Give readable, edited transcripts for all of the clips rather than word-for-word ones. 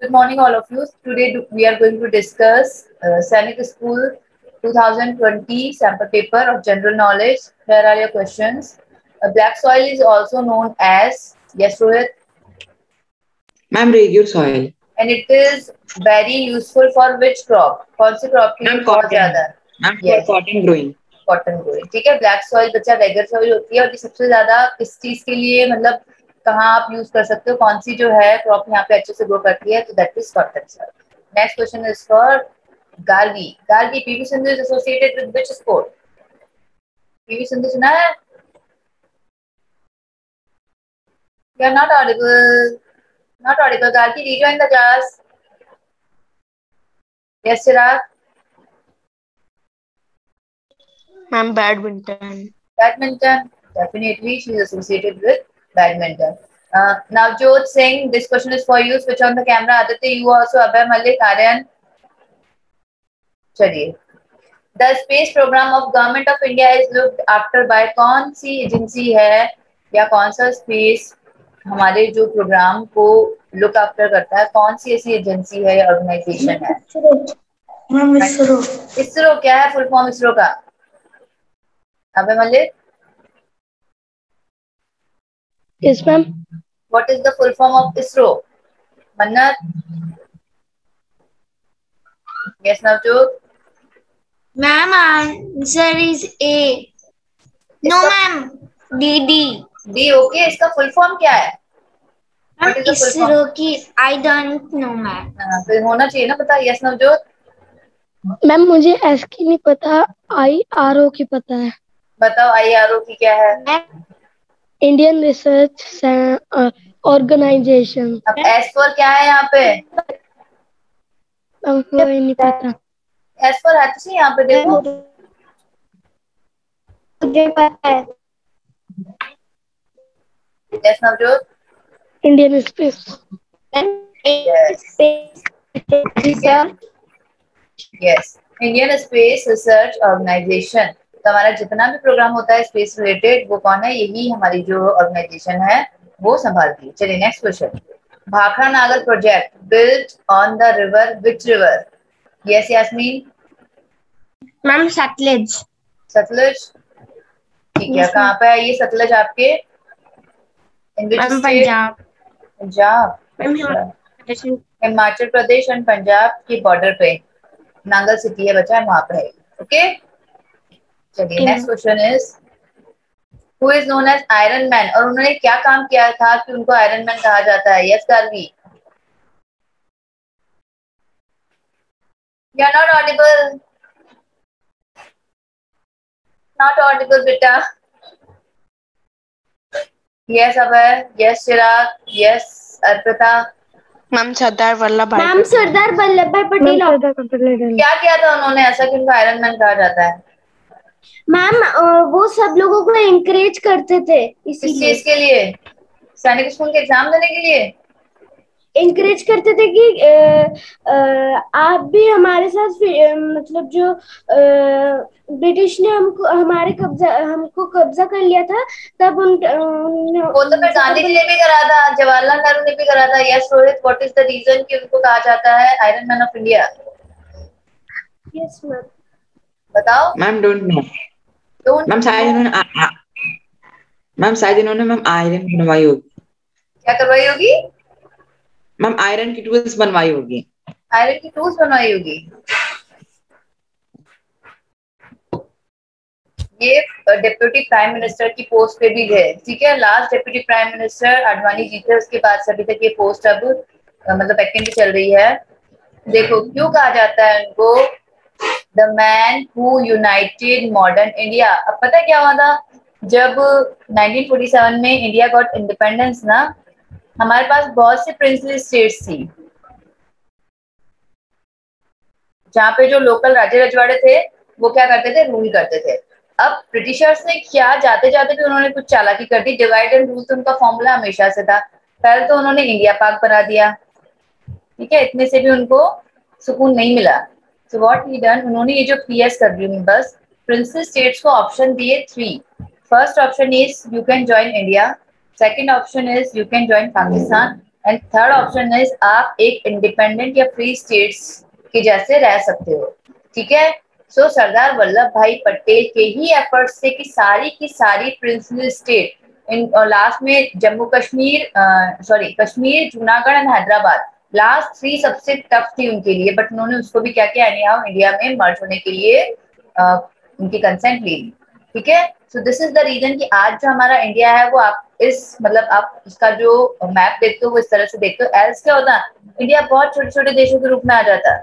Good morning, all of you. Today we are going to discuss Sainik School 2020 sample paper of general knowledge. Here are your questions. Black soil is also known as, yes, Rohit, ma'am regur soil and it is very useful for which crop? कौन सी crop के लिए ma'am बहुत cotton ज्यादा? Ma'am for Yes, cotton growing cotton growing. ठीक है, black soil बच्चा Regar soil होती है और ये सबसे ज्यादा किस चीज के लिए, मतलब कहाँ आप यूज कर सकते हो, कौन सी जो है क्रॉप यहाँ पे अच्छे से ग्रो करती है, तो that is cotton soil. Next question is for Gargi. Gargi, PV Sindhu is associated with which sport? PV Sindhu सुना है? You are not audible. Not audible. Gargi, rejoin the class. Yes, Chirag. Ma'am, badminton. Badminton. Definitely, she is associated with badminton. Now, Jyot Singh, this question is for you. Switch on the camera. Aditya, you also. Abhay Malik, Aryan. चलिए. The space program of Government of India is looked after by कौन सी agency है या कौन सा space हमारे जो programme को look after करता है, कौन सी ऐसी एजेंसी है या ऑर्गेनाइजेशन है? मैम इसरो. इसरो. क्या है फुल फॉर्म इसरो का? अबे Malik, Yes, ma'am. what is the full form of ISRO? Mannat? Yes, Navjot? Ma'am, answer is A. No, ma'am. DD. D. Okay. इसका फुल फॉर्म क्या है? Ma'am, What is the full form? ISRO की I don't know, ma'am. फिर होना चाहिए ना पता. Yes, Navjot? Ma'am मुझे एस की नहीं पता, IRO की पता है. बताओ IRO की क्या है? Indian research organisation. अब S for क्या है यहाँ पे? हमको ये नहीं पता. S for अच्छी यहाँ पे देखो. मुझे पता है. Yes, Navjot? Indian space. Yes. Yes. Indian Space Research Organization. तो हमारा जितना भी प्रोग्राम होता है स्पेस रिलेटेड, वो कौन है? यही हमारी जो ऑर्गेनाइजेशन है वो संभालती है. चलिए next question. Bhakra Nangal project built on the river which river? Yes Yasmin. Ma'am Sutlej. Sutlej. ठीक है. Yes, कहाँ पे है ये सतलुज आपके? In which ma'am state? Punjab. Punjab. Ma'am Himachal Pradesh and Punjab की बॉर्डर पे नांगल सिटी है बच्चा, वहां पे है. ओके. चलिए next question is who is known as iron man, और उन्होंने क्या काम किया था कि उनको आयरन मैन कहा जाता है? Yes Gargi. You are not audible. Not audible बेटा. Yes Abhay. Yes Chirag. Yes Arpita. Ma'am Sardar Vallabh Bhai. Ma'am Sardar Vallabh भाई पटेल. क्या किया था उन्होंने ऐसा कि उनको आयरन मैन कहा जाता है? मैम वो सब लोगों को एनकरेज करते थे, किस चीज के लिए? सैनिक स्कूल के एग्जाम देने के लिए एनकरेज करते थे कि आप भी हमारे साथ मतलब जो ब्रिटिश ने हमको कब्जा कर लिया था, तब वो तो फिर गांधी जी ने भी करा था, जवाहरलाल नेहरू ने भी करा था. Yes Rohit, what is the reason कि उनको कहा जाता है iron man of India? Yes ma'am. बताओ. Ma'am don't know. मैम शायद इन्होंने मैम आयरन बनवाई होगी. क्या करवाई होगी? मैम आयरन की टूल्स बनवाई होगी. आयरन की टूल्स बनवाई होगी. ये डिप्यूटी प्राइम मिनिस्टर की पोस्ट पे भी है. ठीक है. Last deputy prime minister Advani ji थे, उसके बाद से अभी तक ये पोस्ट अब मतलब वैकेंट चल रही है. देखो क्यों कहा जाता है उनको the man who United modern India. अब पता क्या हुआ था जब 1947 में इंडिया गॉट इंडिपेंडेंस ना, हमारे पास बहुत से प्रिंसली स्टेट्स थी जहाँ पे जो लोकल राजे रजवाड़े थे वो क्या करते थे? रूल करते थे. अब ब्रिटिशर्स ने क्या जाते जाते भी उन्होंने कुछ चालाकी कर दी. डिवाइड एंड रूल तो उनका फॉर्मूला हमेशा से था. पहले तो उन्होंने इंडिया पाक बना दिया. ठीक है. इतने से भी उनको सुकून नहीं मिला. सो व्हाट ही डन, उन्होंने ये जो पीएस कर दी बस प्रिंसली स्टेट्स को ऑप्शन दिए 3. First option is you can join India. Second option is you can join Pakistan. And third option is आप एक इंडिपेंडेंट या फ्री स्टेट्स के जैसे रह सकते हो, ठीक है। सो सरदार वल्लभ भाई पटेल के ही एफर्ट से कि सारी की सारी प्रिंसिपल स्टेट इन लास्ट में जम्मू कश्मीर कश्मीर, जूनागढ़ एंड हैदराबाद लास्ट 3 सबसे टफ थी उनके लिए, बट उन्होंने उसको भी क्या किया, एनी हाउ इंडिया में मर्ज होने के लिए उनकी कंसेंट ली, ठीक है। So this is the reason कि आज जो हमारा इंडिया है वो आप इस मतलब आप इसका जो मैप देखते हो वो इस तरह से देखते हो। एल्स क्या होता, इंडिया बहुत छोटे छोटे देशों के रूप में आ जाता,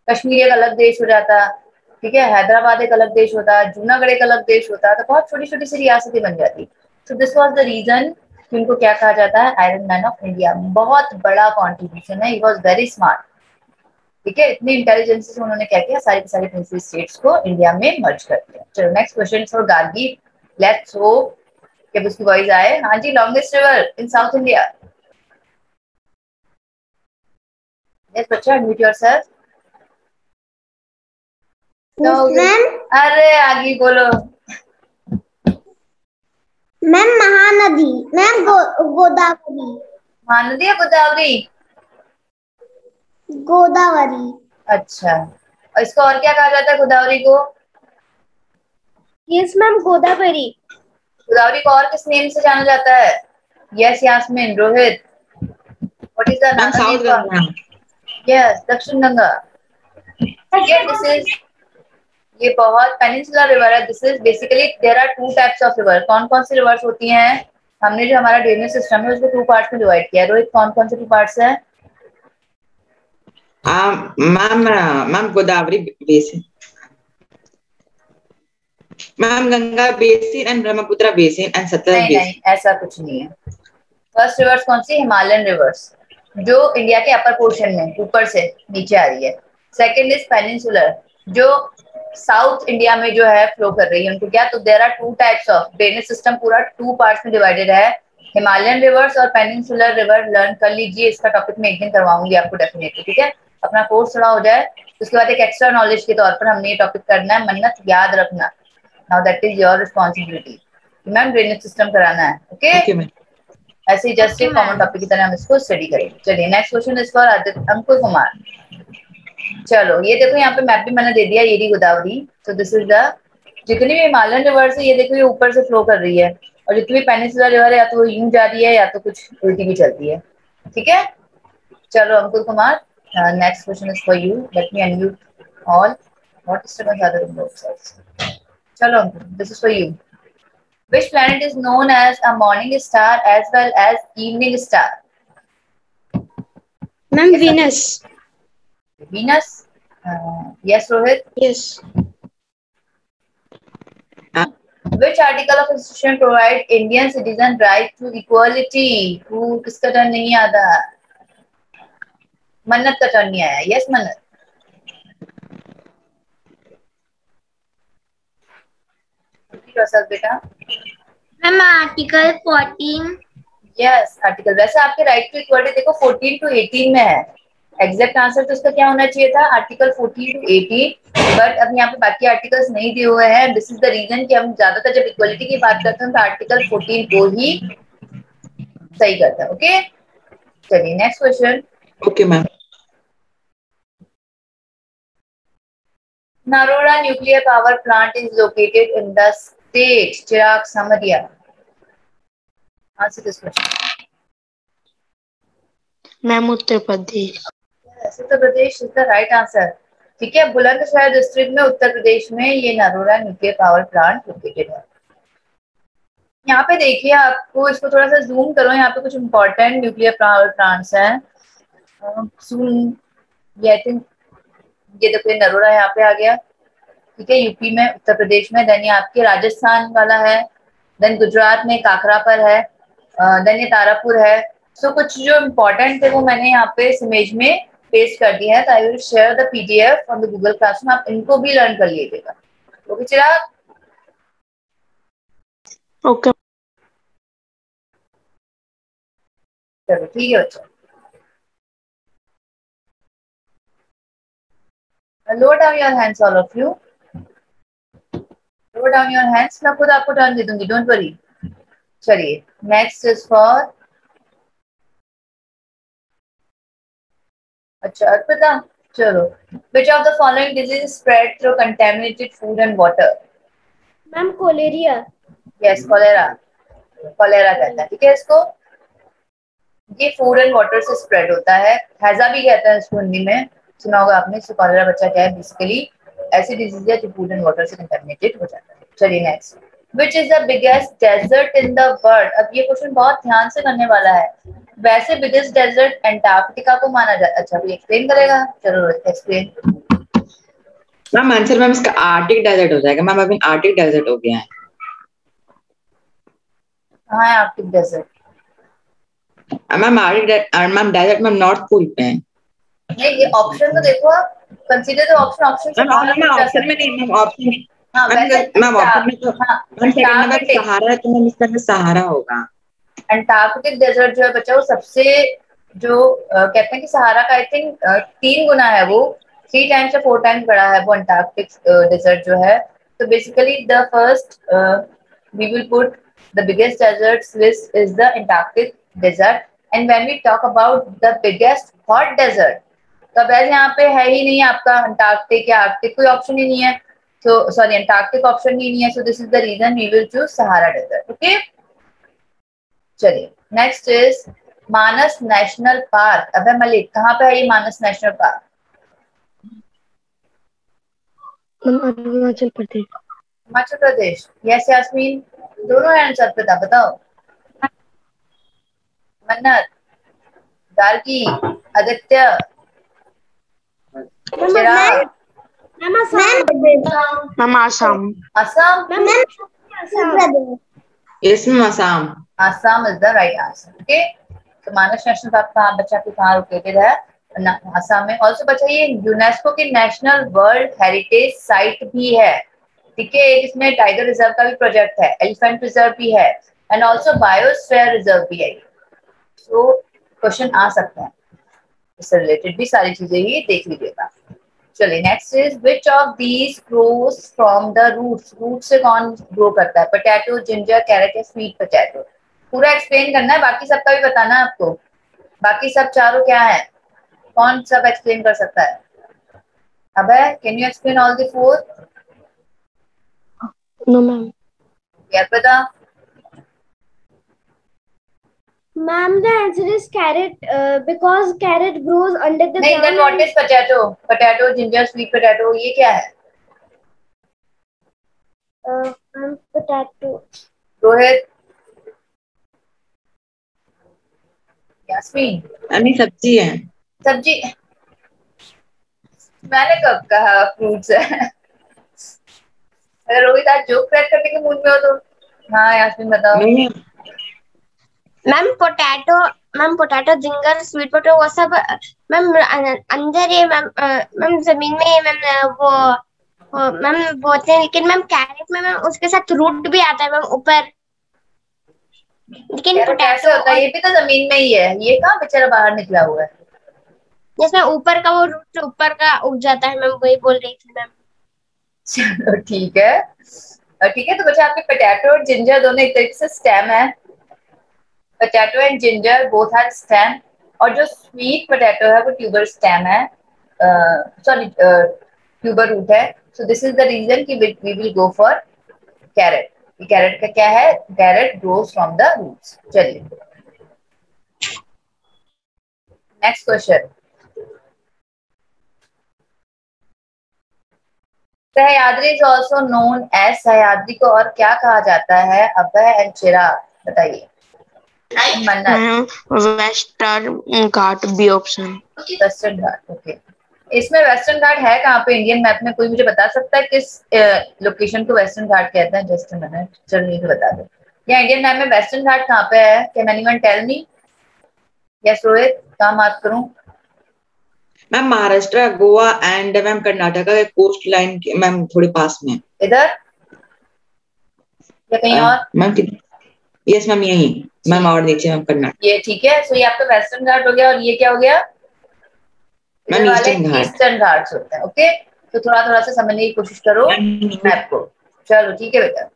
कश्मीर एक अलग देश हो जाता, ठीक है, हैदराबाद एक अलग देश होता, जूनागढ़ एक अलग देश होता, तो बहुत छोटी छोटी सी रियासतें बन जाती। So this was the reason कि उनको क्या कहा जाता है, आयरन मैन ऑफ इंडिया। बहुत बड़ा कॉन्ट्रीब्यूशन है, ही वाज वेरी स्मार्ट, ठीक है। इतनी इंटेलिजेंस से उन्होंने क्या किया, सारी की सारी प्रिंसिपल स्टेट्स को इंडिया में मर्ज कर दिया। चलो next question for Gargi, let's hope कि उसकी वॉइस आए। हाँ जी, longest river in South India. Yes बच्चा, अनम्यूट योरसेल्फ। मैम अरे आगे बोलो। Ma'am Mahanadi, ma'am Godavari. महानदी या गोदावरी? गोदावरी। अच्छा, और इसको और क्या कहा जाता है गोदावरी को? Yes ma'am, Godavari. गोदावरी को और किस नेम से जाना जाता है? Yes Yasmin, Rohit, what is the ma'am another south name for? Ganga. Yes, Dakshin Ganga, ठीक है। दिस इज, ये बहुत पेनिनसुलर रिवर है। This is basically there are 2 types of river. कौन कौन सी रिवर्स होती हैं? हमने जो हमारा ड्रेनेज सिस्टम है उसको 2 पार्ट्स में डिवाइड किया है। रोहित, कौन कौन से 2 पार्ट्स है? Ma'am Godavari basin, ma'am Ganga basin and Brahmaputra basin and Sutlej नहीं नहीं, बेसिन। ऐसा कुछ नहीं है। फर्स्ट रिवर्स कौन सी? हिमालयन रिवर्स, जो इंडिया के अपर पोर्शन में ऊपर से नीचे आ रही है। सेकंड इज पेनिनसुलर, जो साउथ इंडिया में जो है फ्लो कर रही है। उनको क्या, तो there are 2 types of drainage system, पूरा 2 पार्ट्स में डिवाइडेड है, हिमालयन रिवर्स और पेनिनसुलर रिवर। लर्न कर लीजिए, इसका टॉपिक मैं एक दिन करवाऊंगी आपको डेफिनेटली, ठीक है। अपना कोर्स थोड़ा हो जाए, उसके बाद एक एक्स्ट्रा नॉलेज के तौर पर हमने ये टॉपिक करना है। मन्नत याद रखना, now that is your responsibility. Ma'am drainage system कराना है, ओके। Okay ma'am. ऐसे ही जस्ट एक कॉमन टॉपिक की तरह हम इसको स्टडी करेंगे। चलिए नेक्स्ट क्वेश्चन इज फॉर अंकुर कुमार। चलो ये देखो, यहाँ पे मैप भी मैंने दे दिया, ये रही गोदावरी। तो दिस इज द, जितनी भी हिमालयन रिवर्स है ये देखो, ये ऊपर से फ्लो कर रही है, और जितनी भी पेनिनसुलर रिवर है या तो वो यूं जा रही है या तो कुछ उल्टी भी चलती है, ठीक है। चलो Ankur Kumar, next question is for you. Let me unmute all, what disturbance are there in both sides. चलो Ankur, this is for you. Which planet is known as a morning star as well as evening star? Ma'am Venus. Venus. Yes, Rohit. Yes. Which article of Constitution provide Indian citizen right to equality? किसका turn नहीं आता? मन्नत का turn नहीं आया। Yes, मन्नत। बेटा। Ma'am article 14। Yes, article. वैसे आपके राइट टू इक्वालिटी देखो 14 to 18 में है। एग्जैक्ट आंसर तो इसका क्या होना चाहिए था, आर्टिकल 14 to 18, बट अब यहाँ पे बाकी आर्टिकल्स नहीं दिए हुए हैं। दिस इज द रीजन कि हम ज्यादातर जब इक्वालिटी की बात करते हैं तो आर्टिकल 14 को ही सही करता है, ओके। चलिए next question. Okay ma'am. Narora nuclear power plant is located in the state. Chirag Samaria. Answer this question. Ma'am Uttar Pradesh. Yes, Uttar Pradesh is the right answer. ठीक है, बुलंदशहर डिस्ट्रिक्ट में उत्तर प्रदेश में ये Narora nuclear power plant located है। यहाँ पे देखिए, आपको इसको थोड़ा सा जूम करो, यहाँ पे कुछ इंपॉर्टेंट न्यूक्लियर पावर प्लांट्स हैं। ये आई थिंक, ये देखो ये नरोरा यहाँ पे आ गया, ठीक है, यूपी में, उत्तर प्रदेश में। देन ये आपके राजस्थान वाला है, देन गुजरात में काकरा पर है, देन ये तारापुर है। सो कुछ जो इम्पोर्टेंट थे वो मैंने यहाँ पे इस इमेज में पेस्ट कर दिया है। तो I will share the PDF on the Google classroom, आप इनको भी लर्न कर लीजिएगा, ओके चिराग? ओके। चलो ठीक है बच्चों, lower down your hands all of you, lower down your hands। मैं खुद आपको टर्न दे दूंगी, डोंट वरी। चलिए नेक्स्ट इज फॉर अच्छा अर्पिता, चलो, which of the following disease spread through contaminated food and water? Ma'am cholerae. Yes, cholera, cholera कहता है, ठीक है इसको। ये फूड एंड वाटर से स्प्रेड होता है, हैजा भी कहता है इसको हिंदी में, सुना होगा आपने। इसको कॉलेरा बच्चा क्या है, बेसिकली ऐसी डिजीज है जो फूड एंड वाटर से कंटेमिनेटेड हो जाता है। चलिए next, which is the biggest desert in the world? अब ये क्वेश्चन बहुत ध्यान से करने वाला है। वैसे बिगेस्ट डेजर्ट अंटार्कटिका को माना जाता है। अच्छा, अभी एक्सप्लेन करेगा, चलो एक्सप्लेन। मैम आंसर मैम इसका आर्टिक डेजर्ट हो जाएगा मैम, अभी आर्टिक डेजर्ट हो गया है। कहाँ है Arctic desert? Ma'am Arctic ma'am desert ma'am north pole पे है। नहीं, ये ऑप्शन तो देखो आप, कंसीडर द ऑप्शन, ऑप्शन से बाहर मैम नहीं जा ऑप्शन में सकते। नहीं, मैम ऑप्शन में हाँ वैसे मैम ऑप्शन में तो हाँ, मैम सेकंड नंबर पे अंटार्कटिक, सहारा है, तो मैम इसका आंसर सहारा होगा। अंटार्कटिक डेजर्ट जो है बच्चा, वो सबसे जो कहते हैं कि सहारा का आई थिंक 3 गुना है वो, 3 टाइम्स या 4 टाइम्स बड़ा है वो अंटार्कटिक डेजर्ट जो है। तो basically the first we will put the biggest deserts list is the Antarctic desert. And when we talk about the biggest hot desert, तो अब यहाँ पे है ही नहीं आपका अंटार्कटिक या आर्कटिक, कोई ऑप्शन ही नहीं है। तो सॉरी, अंटार्कटिक ऑप्शन ही नहीं है, so this is the reason we will choose Sahara desert. Okay, चलिए next is Manas national park. अबे मलिक, कहाँ पे है ये Manas national park? Arunachal Pradesh. Himachal Pradesh. Yes Yasmin, दोनों है आंसर, पता बताओ। मन्नत, गार्गी, आदित्य, चिराग। मैम आसाम। असम। इसमें Assam. Assam is the right answer. Okay. तो मानस नेशनल पार्क कहाँ बच्चा के कहाँ लोकेटेड है? असम में। ऑल्सो बच्चा ये यूनेस्को की नेशनल वर्ल्ड हेरिटेज साइट भी है, ठीक है। इसमें टाइगर रिजर्व का भी प्रोजेक्ट है, एलिफेंट रिजर्व भी है, एंड ऑल्सो बायोस्फीयर रिजर्व भी है। तो क्वेश्चन आ सकते हैं इससे रिलेटेड भी, सारी चीजें ही देख लीजिएगा। चलिए next is which of these grows from the roots? Root से कौन ग्रो करता है? पोटैटो, जिंजर, कैरेट या स्वीट पोटैटो? पूरा एक्सप्लेन करना है, बाकी सबका भी बताना है आपको। बाकी सब चारों क्या है, कौन सब एक्सप्लेन कर सकता है? अबे can you explain all the 4? No ma'am. क्या पता? Ma'am, the answer is carrot because carrot grows under the नहीं, then what ground. Is potato? Potato, ginger, sweet potato, ये क्या है? Ma'am, potato. रोहित, यास्मीन? नहीं सब्जी है। सब्जी? मैंने कब कहा फ्रूट्स है? अगर रोहित आज जोक क्रैक करने के मूड में हो तो। हाँ यास्मीन बताओ। नहीं ma'am potato ginger sweet potato वो सब मैम अंदर ही मैम जमीन में मैम वो मैम बोते हैं, लेकिन मैम कैरेट में मैम उसके साथ रूट भी आता है मैम ऊपर, लेकिन कैरेट कैसे पोटैटो होता है? ये भी तो जमीन में ही है, ये कहाँ बेचारा बाहर निकला हुआ है? जिसमें ऊपर का वो रूट ऊपर का उग जाता है मैम, वही बोल रही थी मैम। चलो ठीक है, ठीक है। तो बच्चा आपके पोटैटो और जिंजर दोनों एक तरीके से स्टेम है। Potato and ginger both are stem, और जो स्वीट पोटैटो है वो ट्यूबर स्टेम है, सॉरी ट्यूबर रूट है। So this is the reason कि we will go for carrot. Carrot का क्या है? Carrot grows from the roots. चलिए next question. Sahyadri is also known as, Sahyadri को और क्या कहा जाता है? अभय एंड चिराग बताइए। मन्नत, वेस्टर्न घाट बी ऑप्शन। वेस्टर्न घाट, ओके। इसमें वेस्टर्न घाट है कहाँ पे इंडियन मैप में? कोई मुझे बता सकता है किस लोकेशन को वेस्टर्न घाट कहते हैं? जस्ट अ मिनट, चलिए तो बता दो। या इंडियन मैप में वेस्टर्न घाट कहाँ पे है? Can anyone tell me? Yes Rohit, कहाँ बात करूं? Ma'am Maharashtra, Goa and ma'am Karnataka के कोस्ट लाइन के मैम थोड़े पास में। इधर या कहीं और? मैम यस मैम यही मैम, और नीचे मैम कर्नाटक। ये ठीक है। सो ये आपका वेस्टर्न घाट हो गया, और ये क्या हो गया? मैम वाले ईस्टर्न घाट। ईस्टर्न घाट्स होते हैं। ओके, तो थोड़ा थोड़ा सा समझने की कोशिश करो मैप को। चलो ठीक है बेटा,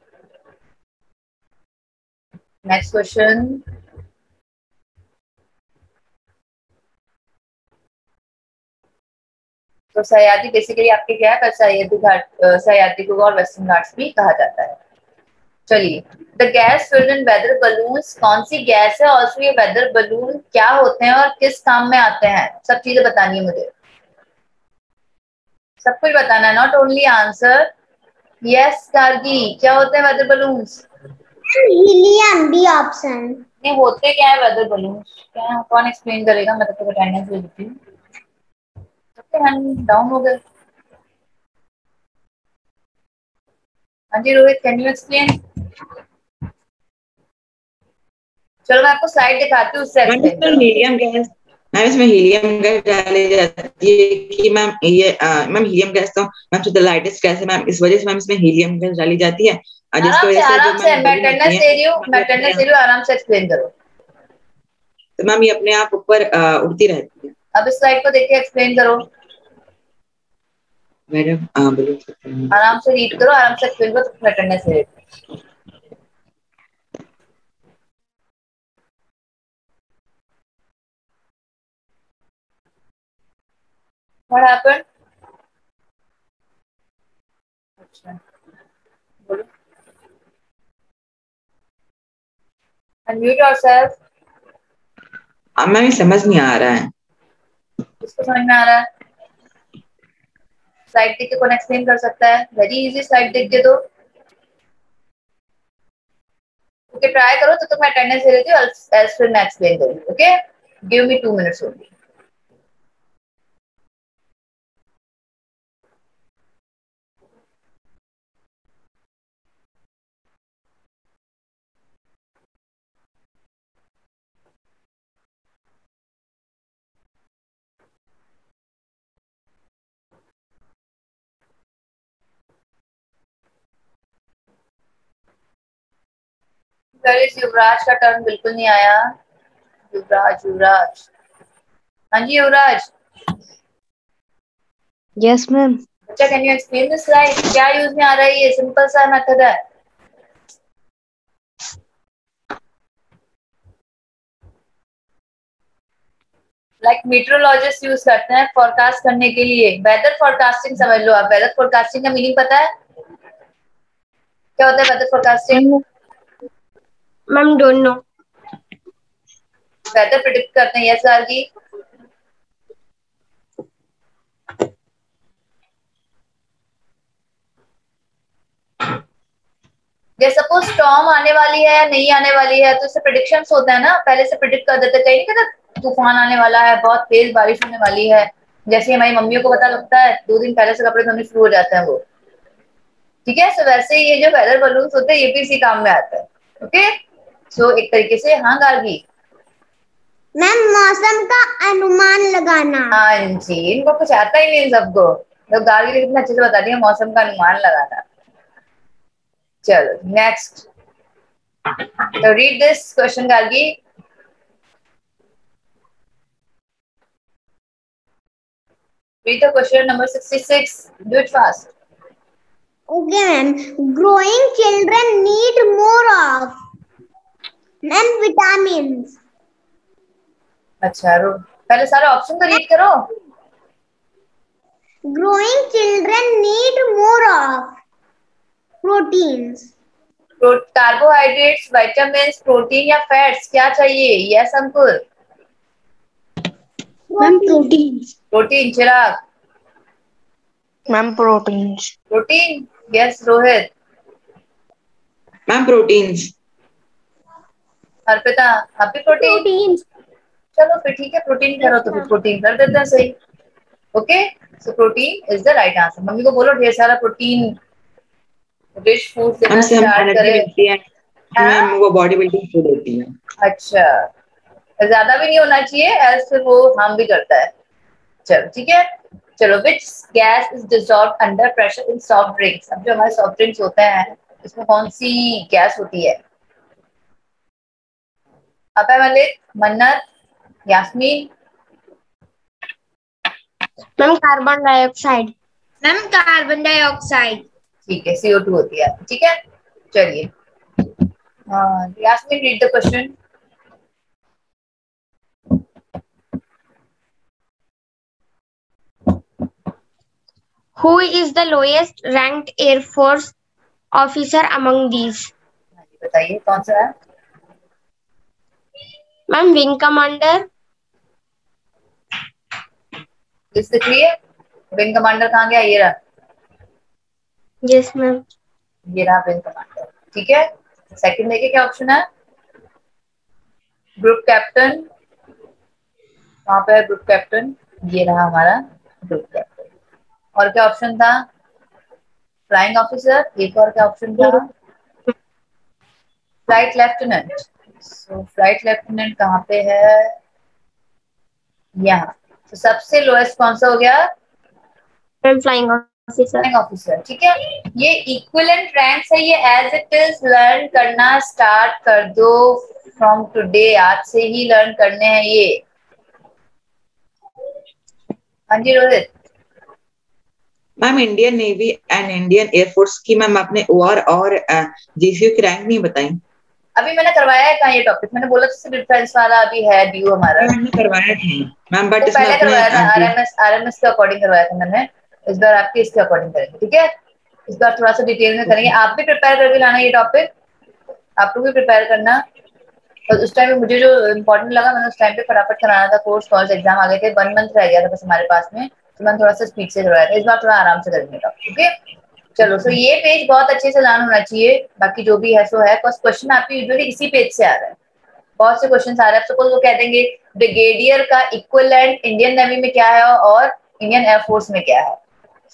नेक्स्ट क्वेश्चन। तो सह्याद्री बेसिकली आपके क्या है, सह्याद्री घाट, सह्याद्री को और वेस्टर्न घाट्स भी कहा जाता है। चलिए, the gas filled in weather balloons कौन सी गैस है, और ये वेदर बलून क्या होते हैं और किस काम में आते हैं, सब चीजें बतानी है मुझे, सब कुछ बताना है, not only answer. Yes Gargi, क्या होते हैं weather balloons? Helium, B option. नहीं, होते क्या है वेदर बलून्स, क्या कौन एक्सप्लेन करेगा? मैं तो अटेंडेंस ले लेती हूँ। सबके हैंड डाउन हो गए। हाँ जी रोहित, कैन यू एक्सप्लेन? चलो मैं आपको स्लाइड दिखाती हूँ, उससे मैम एक्सप्लेन इसमें करो। हीलियम गैस, मैम इसमें हीलियम गैस डाली जाती है कि मैम ये मैम हीलियम गैस तो मैम जो द लाइटेस्ट गैस है मैम, इस वजह से मैम इसमें हीलियम गैस डाली जाती है, जिसकी आराम से वजह से जो आराम से, मैम मैं बलून होती अटेंडेंस है ले रही हूँ, मैं मैम अटेंडेंस ले रही हूँ, आराम से एक्सप्लेन करो। तो मैम ये अपने आप ऊपर उड़ती रहती है। अब इस स्लाइड को देख के एक्सप्लेन करो, मैडम बलून आराम से रीड करो, आराम से एक्सप्लेन करो, तो अटेंडेंस ले लेते हैं। What happened? अच्छा, बोलो। Unmute yourself. मैम ये समझ नहीं आ रहा है। किसको समझ में आ रहा है? स्लाइड देख के कौन एक्सप्लेन कर सकता है? वेरी इजी, स्लाइड देख के दो। ओके, ट्राई करो, तो मैं अटेंडेंस ले लेती हूँ, एल्स फिर मैं एक्सप्लेन करूंगी। Okay, give me 2 minutes only. Yuvraj का टर्न बिल्कुल नहीं आया। युवराज, युवराज, हाँ जी युवराज। Yes ma'am. बच्चा, can you explain this slide, क्या यूज में आ रहा है? ये सिंपल सा मेथड है। लाइक मीटरोलॉजिस्ट यूज करते हैं फोरकास्ट करने के लिए, वेदर फोरकास्टिंग समझ लो आप। वेदर फोरकास्टिंग का मीनिंग पता है क्या होता है? Weather forecasting, ma'am don't know. Weather predict करते हैं। यस गार्गी, जैसे सपोज स्टॉर्म आने वाली है या नहीं आने वाली है, तो इससे प्रिडिक्शंस होता है ना, पहले से प्रिडिक्ट कर देते, कहीं नहीं कहते तूफान आने वाला है, बहुत तेज बारिश होने वाली है। जैसे हमारी मम्मियों को पता लगता है, 2 दिन पहले से कपड़े धोने शुरू हो जाते हैं वो। ठीक है, सो वैसे ही ये जो वेदर बलून्स होते हैं, ये भी इसी काम में आता है। ओके, सो एक तरीके से। हाँ गार्गी? मैम मौसम का अनुमान लगाना। हाँ जी, इनको कुछ आता ही नहीं इन सबको, तो गार्गी ने कितना अच्छे से बता दिया, मौसम का अनुमान लगाना। चलो नेक्स्ट, तो read this question Gargi. Read the question number 66. Do it fast. Okay, ma'am. Growing children need more of ma'am vitamins. अच्छा, रो पहले सारे ऑप्शन तो रीड करो। Growing children need more of proteins. Carbohydrates, vitamin, protein या fats, क्या चाहिए? Yes Ankur? Ma'am protein. Protein. Chirag? Ma'am protein. Protein. Yes Rohit? Ma'am proteins. Arpita? आप भी प्रोटीन? Proteins. चलो फिर ठीक है, प्रोटीन करो तो फिर प्रोटीन कर देते हैं, सही। Okay, so protein is the right answer. Mummy को बोलो ढेर सारा प्रोटीन रिच फूड देना हमसे हम स्टार्ट एनर्जी करे। मिलती है हाँ? मैम, वो बॉडी बिल्डिंग फूड होती है। अच्छा, ज्यादा भी नहीं होना चाहिए, एल्स फिर वो हार्म भी करता है। चलो ठीक है। चलो, which gas is dissolved under pressure in soft drinks? अब जो हमारे सॉफ्ट ड्रिंक्स होते हैं, इसमें कौन सी गैस होती है? अबे Malik, Mannat, Yasmin? Ma'am carbon dioxide. Ma'am carbon dioxide. ठीक है, CO2 होती है। ठीक है, चलिए। Yasmin, read the question. Who is the lowest ranked Air Force officer among these? बताइए कौन सा है? Ma'am wing commander. लिस्ट दिख रही है? विंग कमांडर कहाँ गया? ये रहा, यस मैम। ये रहा विंग कमांडर। ठीक है, सेकंड देखिए क्या ऑप्शन है? ग्रुप कैप्टन, वहां पे है ग्रुप कैप्टन, ये रहा हमारा ग्रुप कैप्टन। और क्या ऑप्शन था? फ्लाइंग ऑफिसर, एक और क्या ऑप्शन था? Flight lieutenant. So flight lieutenant कहाँ पे है? यहाँ। तो सबसे लोएस्ट कौन सा हो गया? Ma'am flying officer. Flying officer. ठीक है, ये इक्विवेलेंट रैंक्स है, ये एज इट इज लर्न करना स्टार्ट कर दो फ्रॉम टुडे, आज से ही लर्न करने हैं ये। हाँ जी Rohit. Ma'am Indian navy and Indian air force की मैम आपने ओआर और जीसीयू की रैंक नहीं बताई। अभी मैंने करवाया है कहाँ ये टॉपिक? मैंने बोला था डिफेंस वाला अभी है ड्यू हमारा। मैंने करवाया था मैम, बट तो इसमें पहले अपने करवाया था आरएमएस के अकॉर्डिंग करवाया था मैंने, इस बार आपके इसके अकॉर्डिंग करेंगे। ठीक है, इस बार थोड़ा सा डिटेल में करेंगे। आप भी प्रिपेयर करके लाना ये टॉपिक, आपको भी प्रिपेयर करना। और उस टाइम पे मुझे जो इम्पोर्टेंट लगा, मैंने उस टाइम पे फटाफट कराना था। कोर्स कॉलेज एग्जाम आ गए थे, 1 मंथ रह गया था बस हमारे पास में, तो मैंने थोड़ा सा स्पीड से करवाया था। इस बार थोड़ा आराम से करेंगे टॉपिक। ओके चलो, सो ये पेज बहुत अच्छे से लर्न होना चाहिए, बाकी जो भी है सो है। क्वेश्चन आपके यूजुअली इसी पेज से आ रहा है, बहुत से क्वेश्चन आ रहे हैं। सपोज वो कह देंगे ब्रिगेडियर का इक्विवेलेंट इंडियन नेवी में क्या है और इंडियन एयरफोर्स में क्या है,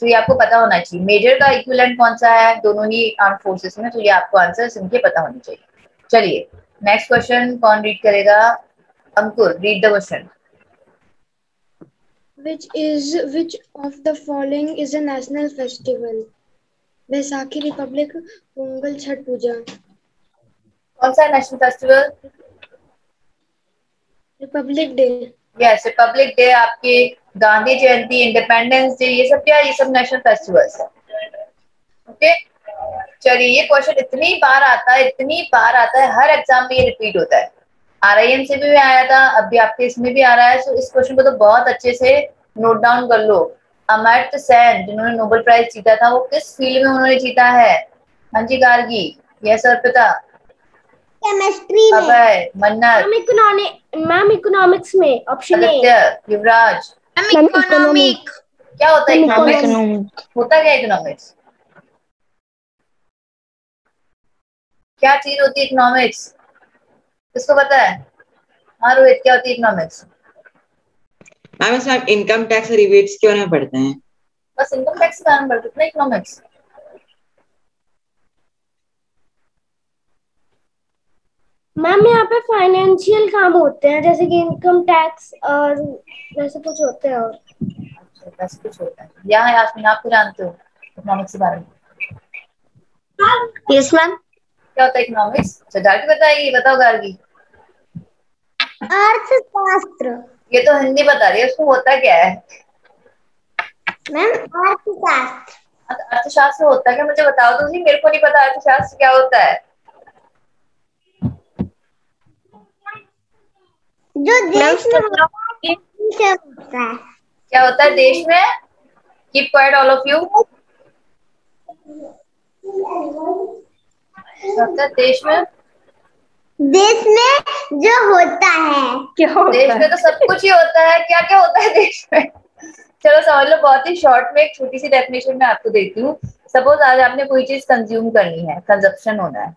तो ये आपको पता होना चाहिए। मेजर का इक्विवेलेंट कौन सा है दोनों ही आर्म फोर्सेस में, तो ये आपको आंसर इनके पता होने चाहिए। चलिए नेक्स्ट क्वेश्चन कौन रीड करेगा? Ankur, read the question. Which of the following is a national festival? Baisakhi, republic, Pongal, Chhath Puja. कौन सा national festival? Republic day. Yes, republic day, आपके गांधी जयंती, इंडिपेंडेंस डे, ये सब क्या है? ये सब नेशनल फेस्टिवल्स है। ओके चलिए, ये क्वेश्चन इतनी बार आता है, इतनी बार आता है, हर एग्जाम में ये रिपीट होता है। आरआईएम से भी आया था, अभी आपके इसमें भी आ रहा है। सो इस क्वेश्चन को तो बहुत अच्छे से नोट डाउन कर लो। अमर्त्य सेन जिन्होंने नोबेल प्राइज जीता था, वो किस फील्ड में उन्होंने जीता है? हाँ जी गार्गी, यस अर्पिता, केमिस्ट्री में। अभय, मन्नत, मैम इकोनॉमिक्स में, option A. Aditya, Yuvraj. Ma'am economic. क्या होता है मैम इकोनॉमिक्स? इकोनॉमिक। होता क्या इकोनॉमिक्स? क्या चीज होती है इकोनॉमिक्स? किसको पता है? हाँ रोहित, क्या होती है इकोनॉमिक्स? मैम इसमें आप इनकम टैक्स और रिबेट्स के बारे में पढ़ते हैं। बस इनकम टैक्स के बारे में पढ़ते हैं इकोनॉमिक्स। मैम यहाँ पे फाइनेंशियल काम होते हैं, जैसे कि इनकम टैक्स और वैसे कुछ होते हैं। और अच्छा, बस कुछ होता है। यहाँ यास्मीन, आप तो जानते हो इकोनॉमिक्स के बारे में? Yes ma'am. क्या होता है इकोनॉमिक्स? अच्छा गार्गी बताइए, बताओ गार्गी। अर्थशास्त्र। ये तो हिंदी बता रही है, उसको होता क्या है? मैम अर्थशास्त्र अर्थशास्त्र होता है क्या? मुझे बताओ तो सही, मेरे को नहीं पता अर्थशास्त्र क्या होता है। जो देश में होता है। क्या होता है देश में? Keep quiet all of you. क्या होता है देश में? देश में जो होता है। क्या होता देश है? में तो सब कुछ ही होता है, क्या क्या होता है देश में? चलो समझ लो, बहुत ही शॉर्ट में एक छोटी सी डेफिनेशन मैं आपको देती हूँ। सपोज आज आपने कोई चीज कंज्यूम करनी है, कंजप्शन होना है,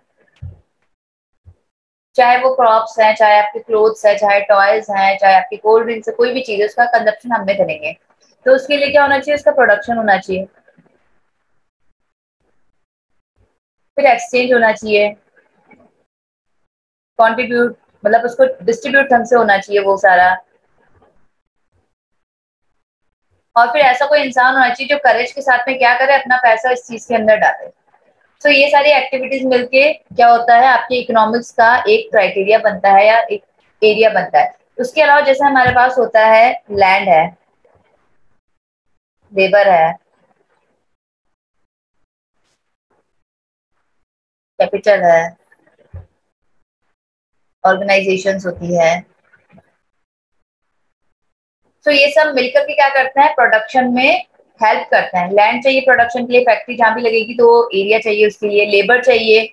चाहे वो क्रॉप्स हैं, चाहे आपके क्लोथ्स है, चाहे टॉयज हैं, चाहे आपकी कोल्ड ड्रिंक्स है, कोई भी चीज है, उसका कंजप्शन हम में करेंगे, तो उसके लिए क्या होना चाहिए? उसका प्रोडक्शन होना चाहिए, फिर एक्सचेंज होना चाहिए, कॉन्ट्रीब्यूट मतलब उसको डिस्ट्रीब्यूट ढंग से होना चाहिए वो सारा, और फिर ऐसा कोई इंसान होना चाहिए जो करेज के साथ में क्या करे, अपना पैसा इस चीज के अंदर डाले। तो ये सारी एक्टिविटीज मिलके क्या होता है, आपके इकोनॉमिक्स का एक क्राइटेरिया बनता है या एक एरिया बनता है। उसके अलावा जैसे हमारे पास होता है लैंड है, लेबर है, कैपिटल है, ऑर्गेनाइजेशंस होती है, तो ये सब मिलकर के क्या करते हैं? प्रोडक्शन में हेल्प करते हैं। लैंड चाहिए प्रोडक्शन के लिए, फैक्ट्री जहां भी लगेगी तो एरिया चाहिए उसके लिए, लेबर चाहिए,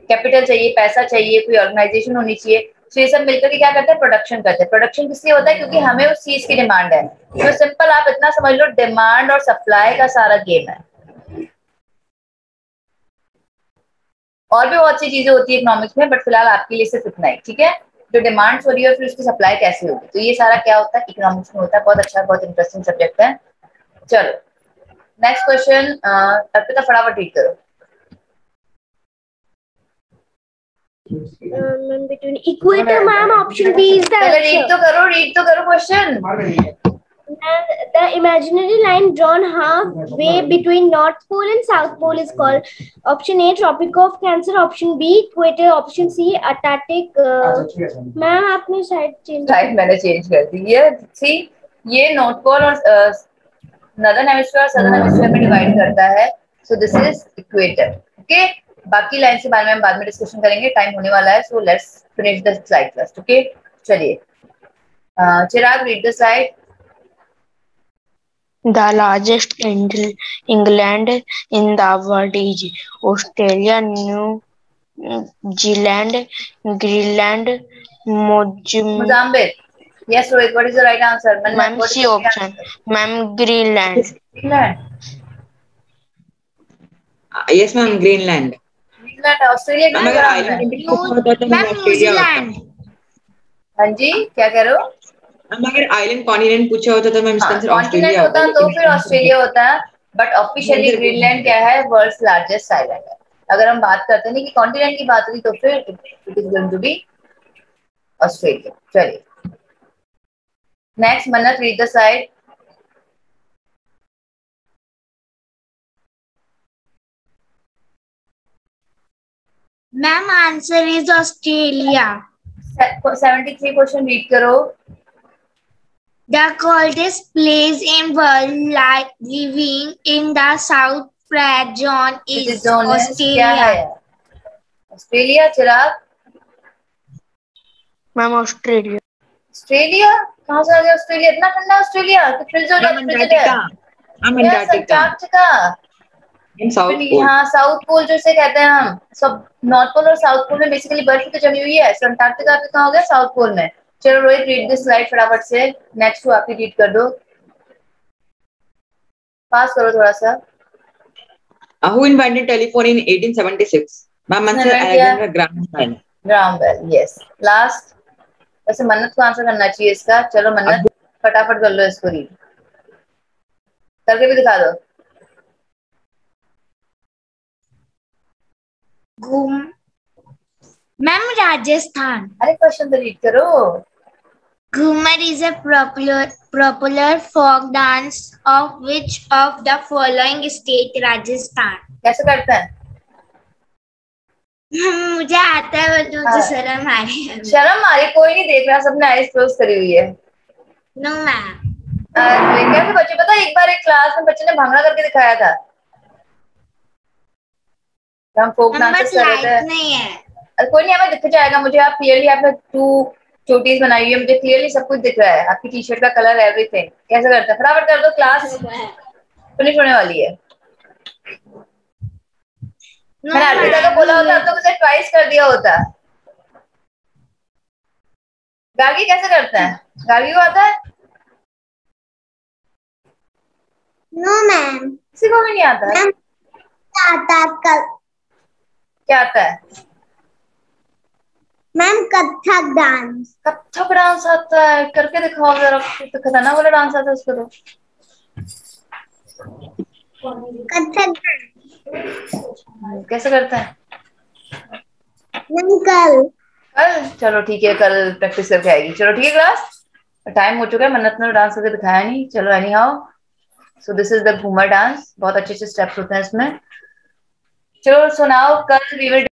कैपिटल चाहिए, पैसा चाहिए, कोई ऑर्गेनाइजेशन होनी चाहिए। तो ये सब मिलकर के क्या करते हैं, प्रोडक्शन करते हैं। प्रोडक्शन किसलिए होता है, क्योंकि हमें उस चीज की डिमांड है। तो सिंपल आप इतना समझ लो, डिमांड और सप्लाई का सारा गेम है। और भी बहुत सी चीजें होती है इकोनॉमिक्स में, बट फिलहाल आपके लिए सिर्फ इतना ही, ठीक है। जो डिमांड हो रही है और फिर उसकी सप्लाई कैसे होगी, तो ये सारा क्या होता है, इकोनॉमिक्स में होता है। बहुत अच्छा, बहुत इंटरेस्टिंग सब्जेक्ट है। चलो नेक्स्ट क्वेश्चन, अर्पिता फटाफट रीड करो। Between equator, ma'am, option B is the पहले answer. रीड तो करो question. The imaginary line drawn halfway between North Pole and South Pole is called option A Tropic of Cancer, option B equator, option C Antarctic. Ma'am आपने side side मैंने change कर दी है। सी ये north pole और northern hemisphere और southern hemisphere में divide करता है। So this is equator. Okay, बाकी लाइन के बारे में हम बाद में डिस्कशन करेंगे, टाइम होने वाला है। So let's finish the slide first. Okay, चलिए Chirag read the slide. The largest England in the world is Australia, New Zealand, Greenland, Mozambique. Yes, Rohit, what is the right answer? Ma'am, C option. Ma'am, Greenland. Greenland. Yes ma'am, Greenland. Greenland, Australia ma'am अगर island होता तो ma'am Australia होता। हाँ जी, क्या कह रहे हो? Ma'am अगर आइलैंड कॉन्टिनेंट पूछा होता तो मैम इसका आंसर कॉन्टिनेंट ऑस्ट्रेलिया होता तो फिर ऑस्ट्रेलिया होता, बट ऑफिशियली ग्रीनलैंड क्या है, वर्ल्ड्स लार्जेस्ट आइलैंड है। अगर हम बात करते हैं कि कॉन्टिनेंट की बात हुई तो फिर it is going to be Australia. चलिए next, Mannat read the side. Ma'am answer is Australia. 73 question read करो। The coldest place in world living in the South Pratt zone is Australia. Australia. Chirag? Ma'am Australia. Australia कहाँ से आ गया Australia? इतना ठंडा Australia तो fridge हो जाता है। हाँ, साउथ पोल जो इसे कहते हैं हम सब। नॉर्थ पोल और साउथ पोल में बेसिकली बर्फ तो जमी हुई है। अंटार्कटिका पे कहाँ हो गया, साउथ पोल में। चलो रोहित रीड दिस स्लाइड फटाफट से। नेक्स्ट को आपकी रीड कर दो, पास करो थोड़ा सा। Who invented telephone in 1876? Ma'am answer Alexander Graham Bell. Graham Bell, yes. Last, वैसे मन्नत को आंसर करना चाहिए इसका। चलो मन्नत फटाफट कर लो इसको, रीड करके भी दिखा दो। मैम राजस्थान। अरे क्वेश्चन तो रीड करो। Ghumar is a popular folk dance of which of the following state? Rajasthan. कैसे करते हैं? मुझे आता है बट मुझे शर्म आ रही है। शर्म आ रही? कोई नहीं देख रहा, सबने आईज क्लोज करी हुई है। No ma'am. कैसे बच्चे, पता है एक बार एक क्लास में बच्चे ने भांगड़ा करके दिखाया था। हम फोक डांस कर रहे थे। नहीं है। कोई नहीं, हमें दिख जाएगा। मुझे आप क्लियरली, आपने 2 चोटीज बनाई हुई है, मुझे क्लियरली सब कुछ दिख रहा है, आपकी टी शर्ट का कलर, एवरीथिंग। कैसे करते हैं? फटाफट कर दो, क्लास फिनिश होने वाली है। मैंने अर्पिता को बोला होता तो मुझे ट्वाइस कर दिया होता। गार्गी कैसे करते हैं? गार्गी को आता है? No ma'am. किसी को भी नहीं आता है? क्या आता है ma'am? Kathak dance. Kathak dance आता है? करके दिखाओ जरा। तो खतरनाक वाला डांस आता है उसको तो। कथक कैसे करते हैं? कल। चलो ठीक है, कल प्रैक्टिस करके आएगी। चलो ठीक है क्लास, टाइम हो चुका है। मन्नत ने डांस करके दिखाया नहीं। चलो any how, so this is the Ghoomar dance. बहुत अच्छे अच्छे स्टेप्स होते हैं इसमें। चलो सुनाओ, कल वी विल